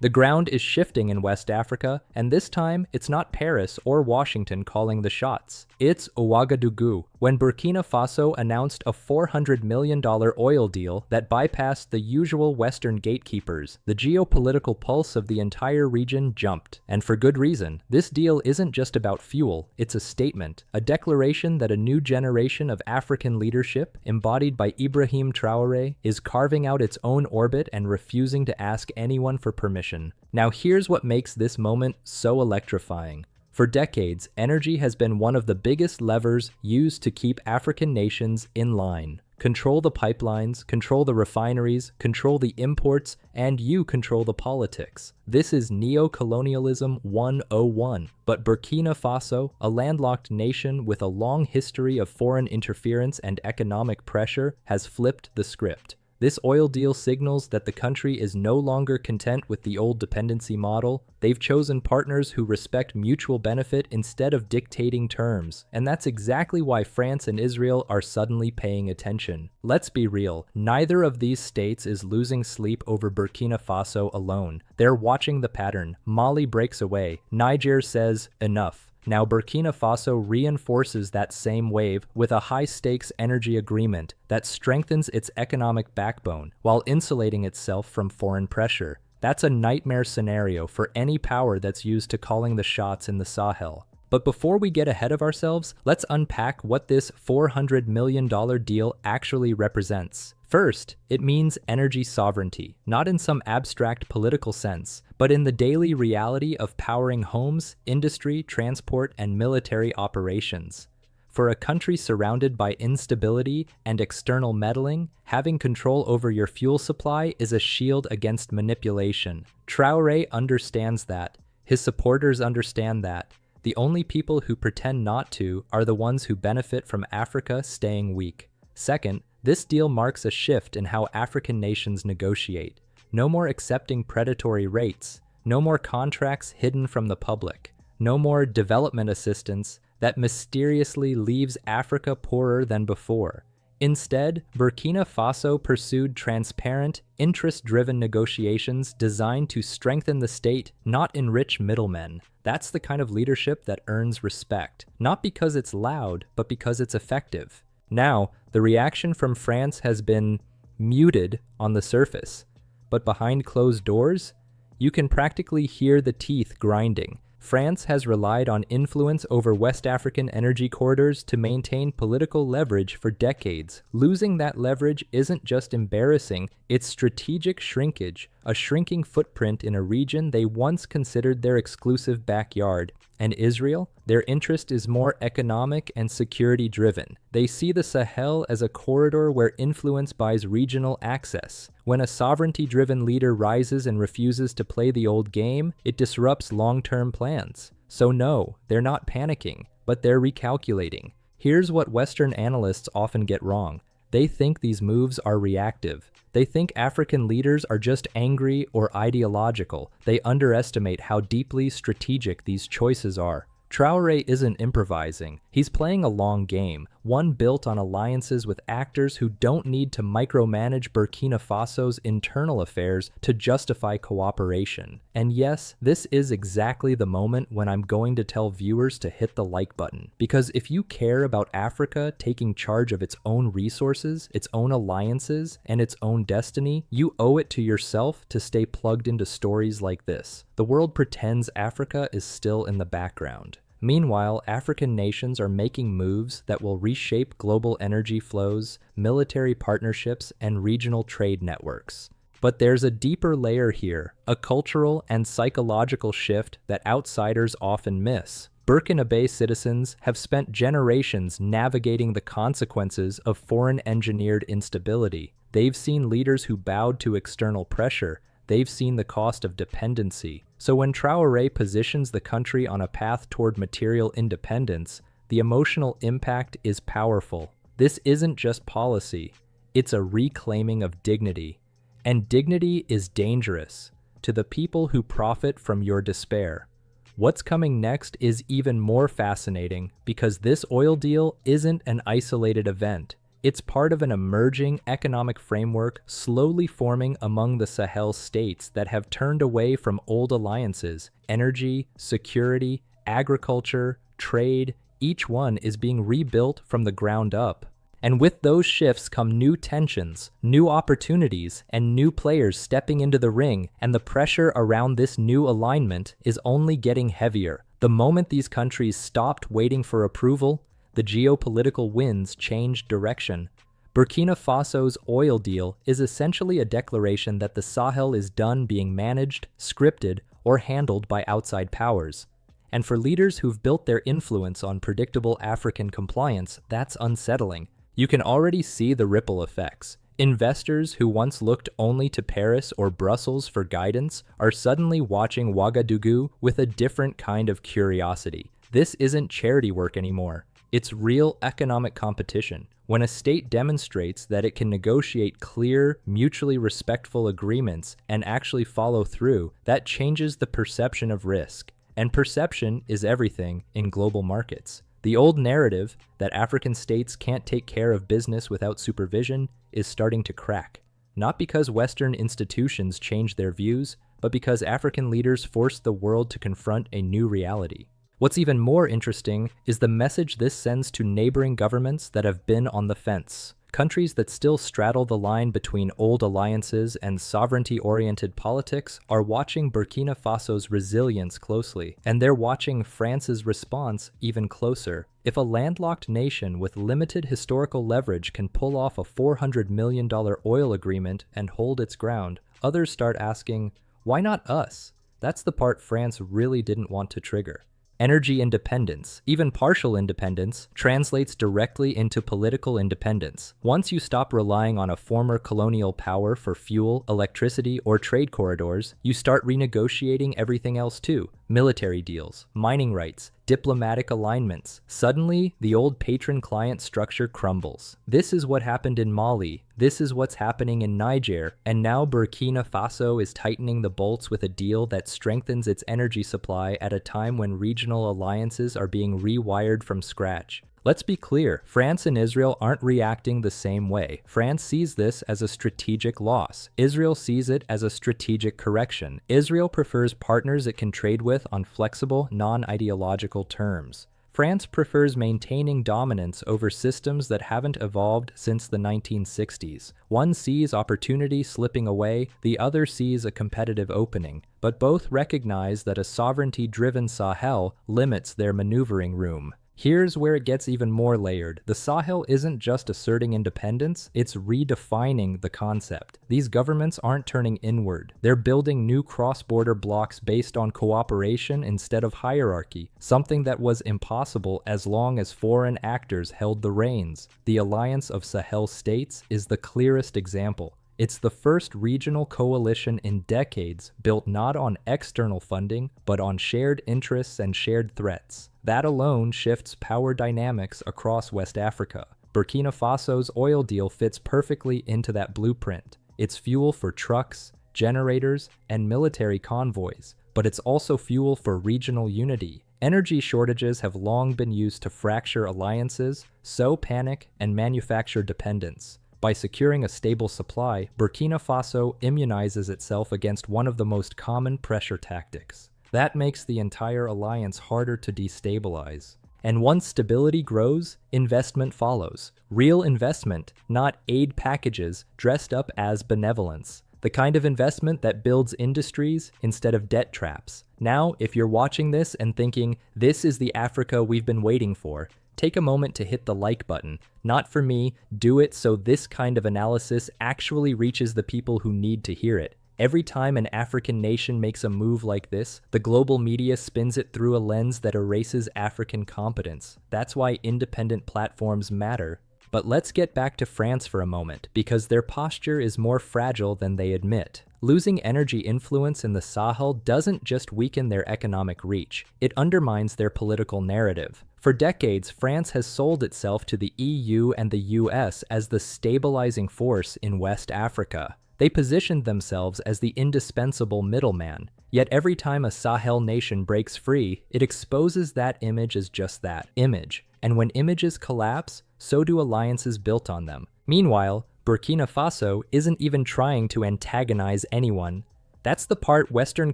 The ground is shifting in West Africa, and this time it's not Paris or Washington calling the shots. It's Ouagadougou, when Burkina Faso announced a $400 million oil deal that bypassed the usual Western gatekeepers. The geopolitical pulse of the entire region jumped, and for good reason. This deal isn't just about fuel, it's a statement, a declaration that a new generation of African leadership, embodied by Ibrahim Traoré, is carving out its own orbit and refusing to ask anyone for permission. Now here's what makes this moment so electrifying. For decades, energy has been one of the biggest levers used to keep African nations in line. Control the pipelines, control the refineries, control the imports, and you control the politics. This is neo-colonialism 101. But Burkina Faso, a landlocked nation with a long history of foreign interference and economic pressure, has flipped the script. This oil deal signals that the country is no longer content with the old dependency model. They've chosen partners who respect mutual benefit instead of dictating terms. And that's exactly why France and Israel are suddenly paying attention. Let's be real, neither of these states is losing sleep over Burkina Faso alone. They're watching the pattern. Mali breaks away. Niger says, enough. Now Burkina Faso reinforces that same wave with a high-stakes energy agreement that strengthens its economic backbone while insulating itself from foreign pressure. That's a nightmare scenario for any power that's used to calling the shots in the Sahel. But before we get ahead of ourselves, let's unpack what this $400 million deal actually represents. First, it means energy sovereignty, not in some abstract political sense, but in the daily reality of powering homes, industry, transport, and military operations. For a country surrounded by instability and external meddling, having control over your fuel supply is a shield against manipulation. Traoré understands that. His supporters understand that. The only people who pretend not to are the ones who benefit from Africa staying weak. Second, this deal marks a shift in how African nations negotiate. No more accepting predatory rates. No more contracts hidden from the public. No more development assistance that mysteriously leaves Africa poorer than before. Instead, Burkina Faso pursued transparent, interest-driven negotiations designed to strengthen the state, not enrich middlemen. That's the kind of leadership that earns respect, not because it's loud, but because it's effective. Now, the reaction from France has been muted on the surface, but behind closed doors, you can practically hear the teeth grinding. France has relied on influence over West African energy corridors to maintain political leverage for decades. Losing that leverage isn't just embarrassing, it's strategic shrinkage, a shrinking footprint in a region they once considered their exclusive backyard. And Israel? Their interest is more economic and security-driven. They see the Sahel as a corridor where influence buys regional access. When a sovereignty-driven leader rises and refuses to play the old game, it disrupts long-term plans. So no, they're not panicking, but they're recalculating. Here's what Western analysts often get wrong. They think these moves are reactive. They think African leaders are just angry or ideological. They underestimate how deeply strategic these choices are. Traoré isn't improvising. He's playing a long game, one built on alliances with actors who don't need to micromanage Burkina Faso's internal affairs to justify cooperation. And yes, this is exactly the moment when I'm going to tell viewers to hit the like button. Because if you care about Africa taking charge of its own resources, its own alliances, and its own destiny, you owe it to yourself to stay plugged into stories like this. The world pretends Africa is still in the background. Meanwhile, African nations are making moves that will reshape global energy flows, military partnerships, and regional trade networks. But there's a deeper layer here, a cultural and psychological shift that outsiders often miss. Burkina Faso citizens have spent generations navigating the consequences of foreign-engineered instability. They've seen leaders who bowed to external pressure. They've seen the cost of dependency. So when Traoré positions the country on a path toward material independence, the emotional impact is powerful. This isn't just policy, it's a reclaiming of dignity. And dignity is dangerous to the people who profit from your despair. What's coming next is even more fascinating because this oil deal isn't an isolated event. It's part of an emerging economic framework slowly forming among the Sahel states that have turned away from old alliances. Energy, security, agriculture, trade, each one is being rebuilt from the ground up. And with those shifts come new tensions, new opportunities, and new players stepping into the ring, and the pressure around this new alignment is only getting heavier. The moment these countries stopped waiting for approval, the geopolitical winds changed direction. Burkina Faso's oil deal is essentially a declaration that the Sahel is done being managed, scripted, or handled by outside powers. And for leaders who've built their influence on predictable African compliance, that's unsettling. You can already see the ripple effects. Investors who once looked only to Paris or Brussels for guidance are suddenly watching Ouagadougou with a different kind of curiosity. This isn't charity work anymore. It's real economic competition. When a state demonstrates that it can negotiate clear, mutually respectful agreements and actually follow through, that changes the perception of risk. And perception is everything in global markets. The old narrative that African states can't take care of business without supervision is starting to crack. Not because Western institutions changed their views, but because African leaders forced the world to confront a new reality. What's even more interesting is the message this sends to neighboring governments that have been on the fence. Countries that still straddle the line between old alliances and sovereignty-oriented politics are watching Burkina Faso's resilience closely, and they're watching France's response even closer. If a landlocked nation with limited historical leverage can pull off a $400 million oil agreement and hold its ground, others start asking, why not us? That's the part France really didn't want to trigger. Energy independence, even partial independence, translates directly into political independence. Once you stop relying on a former colonial power for fuel, electricity, or trade corridors, you start renegotiating everything else too. Military deals, mining rights, diplomatic alignments. Suddenly, the old patron-client structure crumbles. This is what happened in Mali. This is what's happening in Niger. And now Burkina Faso is tightening the bolts with a deal that strengthens its energy supply at a time when regional alliances are being rewired from scratch. Let's be clear, France and Israel aren't reacting the same way. France sees this as a strategic loss. Israel sees it as a strategic correction. Israel prefers partners it can trade with on flexible, non-ideological terms. France prefers maintaining dominance over systems that haven't evolved since the 1960s. One sees opportunity slipping away, the other sees a competitive opening. But both recognize that a sovereignty-driven Sahel limits their maneuvering room. Here's where it gets even more layered. The Sahel isn't just asserting independence, it's redefining the concept. These governments aren't turning inward. They're building new cross-border blocks based on cooperation instead of hierarchy, something that was impossible as long as foreign actors held the reins. The Alliance of Sahel States is the clearest example. It's the first regional coalition in decades built not on external funding, but on shared interests and shared threats. That alone shifts power dynamics across West Africa. Burkina Faso's oil deal fits perfectly into that blueprint. It's fuel for trucks, generators, and military convoys, but it's also fuel for regional unity. Energy shortages have long been used to fracture alliances, sow panic, and manufacture dependence. By securing a stable supply, Burkina Faso immunizes itself against one of the most common pressure tactics. That makes the entire alliance harder to destabilize. And once stability grows, investment follows. Real investment, not aid packages dressed up as benevolence. The kind of investment that builds industries instead of debt traps. Now, if you're watching this and thinking, this is the Africa we've been waiting for, take a moment to hit the like button. Not for me, do it so this kind of analysis actually reaches the people who need to hear it. Every time an African nation makes a move like this, the global media spins it through a lens that erases African competence. That's why independent platforms matter. But let's get back to France for a moment, because their posture is more fragile than they admit. Losing energy influence in the Sahel doesn't just weaken their economic reach, it undermines their political narrative. For decades, France has sold itself to the EU and the US as the stabilizing force in West Africa. They positioned themselves as the indispensable middleman. Yet every time a Sahel nation breaks free, it exposes that image as just that, image. And when images collapse, so do alliances built on them. Meanwhile, Burkina Faso isn't even trying to antagonize anyone. That's the part Western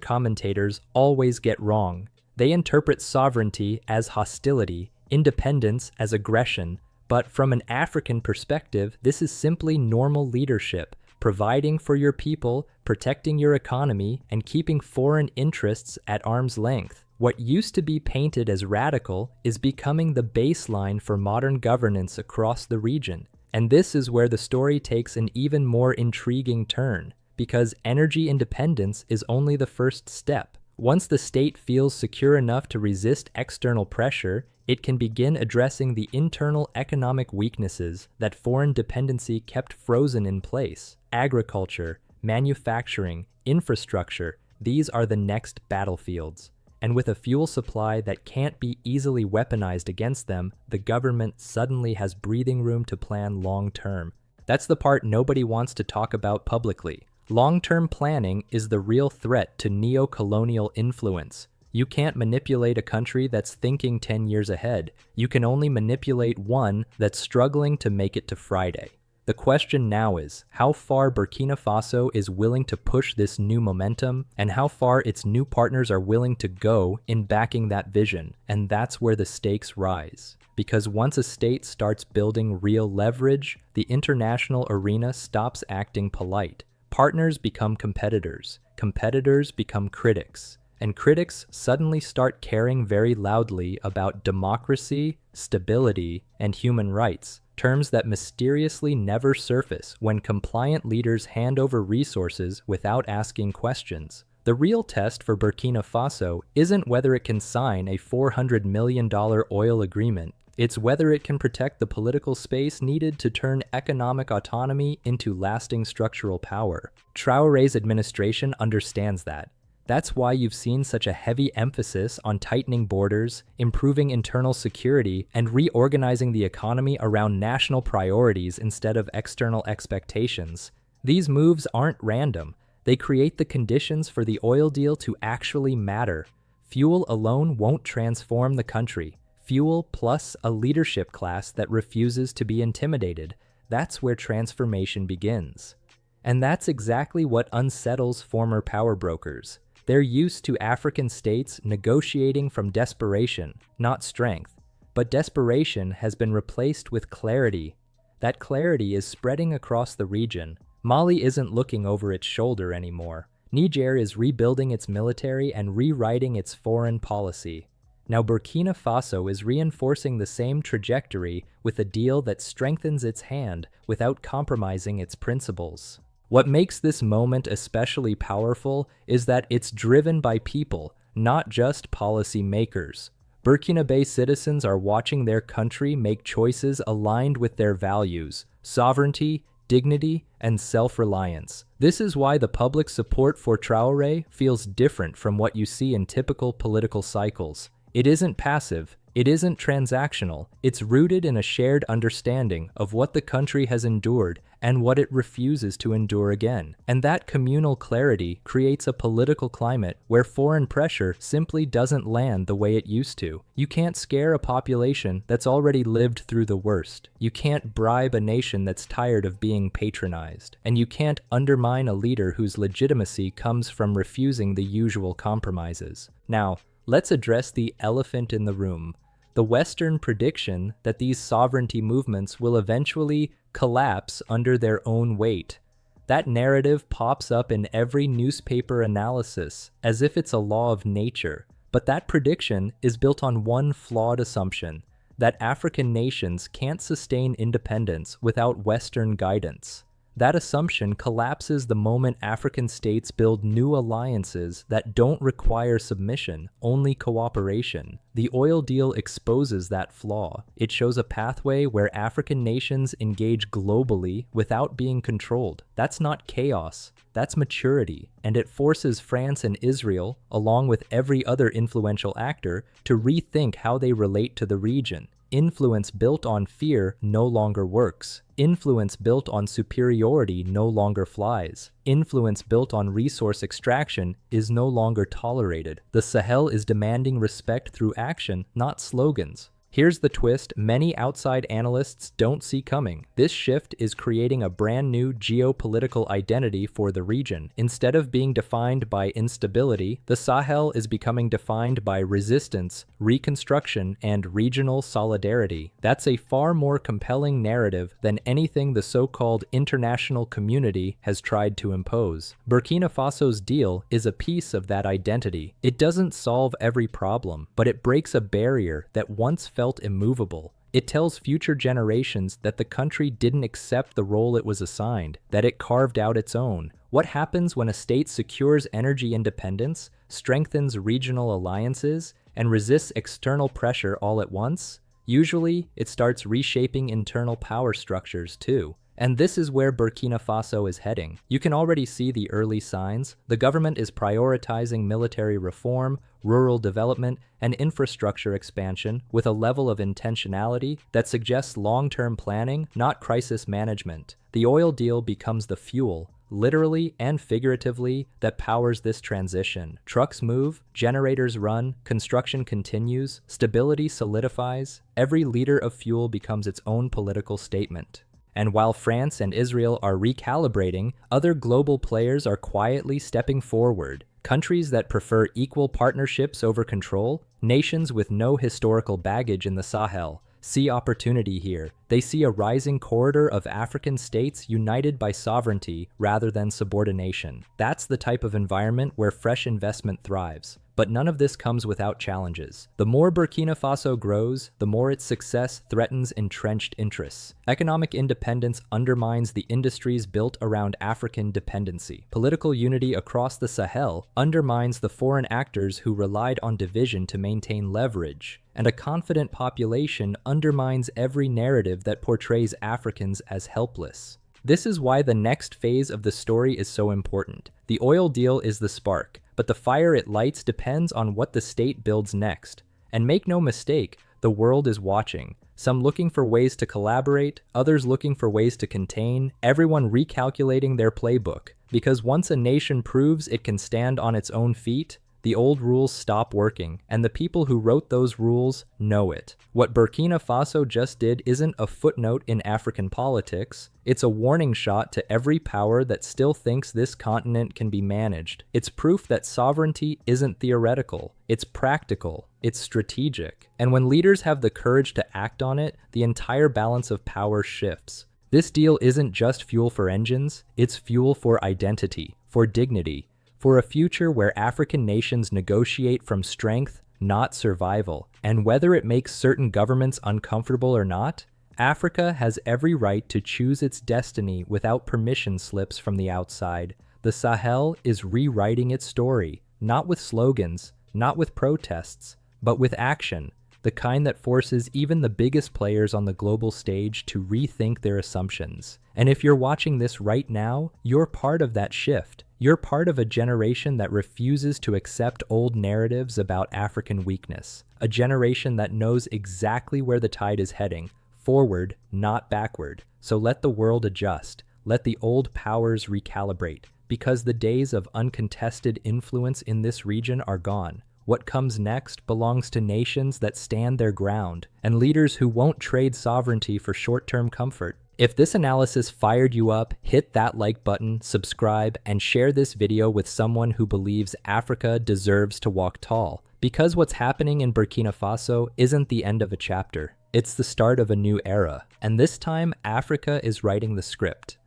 commentators always get wrong. They interpret sovereignty as hostility, independence as aggression, but from an African perspective, this is simply normal leadership, providing for your people, protecting your economy, and keeping foreign interests at arm's length. What used to be painted as radical is becoming the baseline for modern governance across the region. And this is where the story takes an even more intriguing turn, because energy independence is only the first step. Once the state feels secure enough to resist external pressure, it can begin addressing the internal economic weaknesses that foreign dependency kept frozen in place. Agriculture, manufacturing, infrastructure, these are the next battlefields. And with a fuel supply that can't be easily weaponized against them, the government suddenly has breathing room to plan long-term. That's the part nobody wants to talk about publicly. Long-term planning is the real threat to neo-colonial influence. You can't manipulate a country that's thinking 10 years ahead. You can only manipulate one that's struggling to make it to Friday. The question now is how far Burkina Faso is willing to push this new momentum and how far its new partners are willing to go in backing that vision. And that's where the stakes rise. Because once a state starts building real leverage, the international arena stops acting polite. Partners become competitors, competitors become critics, and critics suddenly start caring very loudly about democracy, stability, and human rights, terms that mysteriously never surface when compliant leaders hand over resources without asking questions. The real test for Burkina Faso isn't whether it can sign a $400 million oil agreement. It's whether it can protect the political space needed to turn economic autonomy into lasting structural power. Traoré's administration understands that. That's why you've seen such a heavy emphasis on tightening borders, improving internal security, and reorganizing the economy around national priorities instead of external expectations. These moves aren't random. They create the conditions for the oil deal to actually matter. Fuel alone won't transform the country. Fuel plus a leadership class that refuses to be intimidated. That's where transformation begins. And that's exactly what unsettles former power brokers. They're used to African states negotiating from desperation, not strength. But desperation has been replaced with clarity. That clarity is spreading across the region. Mali isn't looking over its shoulder anymore. Niger is rebuilding its military and rewriting its foreign policy. Now Burkina Faso is reinforcing the same trajectory with a deal that strengthens its hand without compromising its principles. What makes this moment especially powerful is that it's driven by people, not just policy makers. Burkinabe citizens are watching their country make choices aligned with their values: sovereignty, dignity, and self-reliance. This is why the public support for Traoré feels different from what you see in typical political cycles. It isn't passive, it isn't transactional, it's rooted in a shared understanding of what the country has endured and what it refuses to endure again. And that communal clarity creates a political climate where foreign pressure simply doesn't land the way it used to. You can't scare a population that's already lived through the worst. You can't bribe a nation that's tired of being patronized. And you can't undermine a leader whose legitimacy comes from refusing the usual compromises. Now, let's address the elephant in the room, the Western prediction that these sovereignty movements will eventually collapse under their own weight. That narrative pops up in every newspaper analysis, as if it's a law of nature. But that prediction is built on one flawed assumption, that African nations can't sustain independence without Western guidance. That assumption collapses the moment African states build new alliances that don't require submission, only cooperation. The oil deal exposes that flaw. It shows a pathway where African nations engage globally without being controlled. That's not chaos, that's maturity. And it forces France and Israel, along with every other influential actor, to rethink how they relate to the region. Influence built on fear no longer works. Influence built on superiority no longer flies. Influence built on resource extraction is no longer tolerated. The Sahel is demanding respect through action, not slogans. Here's the twist many outside analysts don't see coming. This shift is creating a brand new geopolitical identity for the region. Instead of being defined by instability, the Sahel is becoming defined by resistance, reconstruction, and regional solidarity. That's a far more compelling narrative than anything the so-called international community has tried to impose. Burkina Faso's deal is a piece of that identity. It doesn't solve every problem, but it breaks a barrier that once felt immovable. It tells future generations that the country didn't accept the role it was assigned, that it carved out its own. What happens when a state secures energy independence, strengthens regional alliances, and resists external pressure all at once? Usually, it starts reshaping internal power structures too. And this is where Burkina Faso is heading. You can already see the early signs. The government is prioritizing military reform, rural development, and infrastructure expansion with a level of intentionality that suggests long-term planning, not crisis management. The oil deal becomes the fuel, literally and figuratively, that powers this transition. Trucks move, generators run, construction continues, stability solidifies. Every liter of fuel becomes its own political statement. And while France and Israel are recalibrating, other global players are quietly stepping forward. Countries that prefer equal partnerships over control, nations with no historical baggage in the Sahel, see opportunity here. They see a rising corridor of African states united by sovereignty rather than subordination. That's the type of environment where fresh investment thrives. But none of this comes without challenges. The more Burkina Faso grows, the more its success threatens entrenched interests. Economic independence undermines the industries built around African dependency. Political unity across the Sahel undermines the foreign actors who relied on division to maintain leverage. And a confident population undermines every narrative that portrays Africans as helpless. This is why the next phase of the story is so important. The oil deal is the spark, but the fire it lights depends on what the state builds next. And make no mistake, the world is watching. Some looking for ways to collaborate, others looking for ways to contain, everyone recalculating their playbook. Because once a nation proves it can stand on its own feet, the old rules stop working, and the people who wrote those rules know it. What Burkina Faso just did isn't a footnote in African politics. It's a warning shot to every power that still thinks this continent can be managed. It's proof that sovereignty isn't theoretical. It's practical. It's strategic. And when leaders have the courage to act on it, the entire balance of power shifts. This deal isn't just fuel for engines, it's fuel for identity, for dignity, for a future where African nations negotiate from strength, not survival. And whether it makes certain governments uncomfortable or not, Africa has every right to choose its destiny without permission slips from the outside. The Sahel is rewriting its story, not with slogans, not with protests, but with action, the kind that forces even the biggest players on the global stage to rethink their assumptions. And if you're watching this right now, you're part of that shift. You're part of a generation that refuses to accept old narratives about African weakness, a generation that knows exactly where the tide is heading, forward, not backward. So let the world adjust, let the old powers recalibrate, because the days of uncontested influence in this region are gone. What comes next belongs to nations that stand their ground, and leaders who won't trade sovereignty for short-term comfort. If this analysis fired you up, hit that like button, subscribe, and share this video with someone who believes Africa deserves to walk tall. Because what's happening in Burkina Faso isn't the end of a chapter. It's the start of a new era. And this time, Africa is writing the script.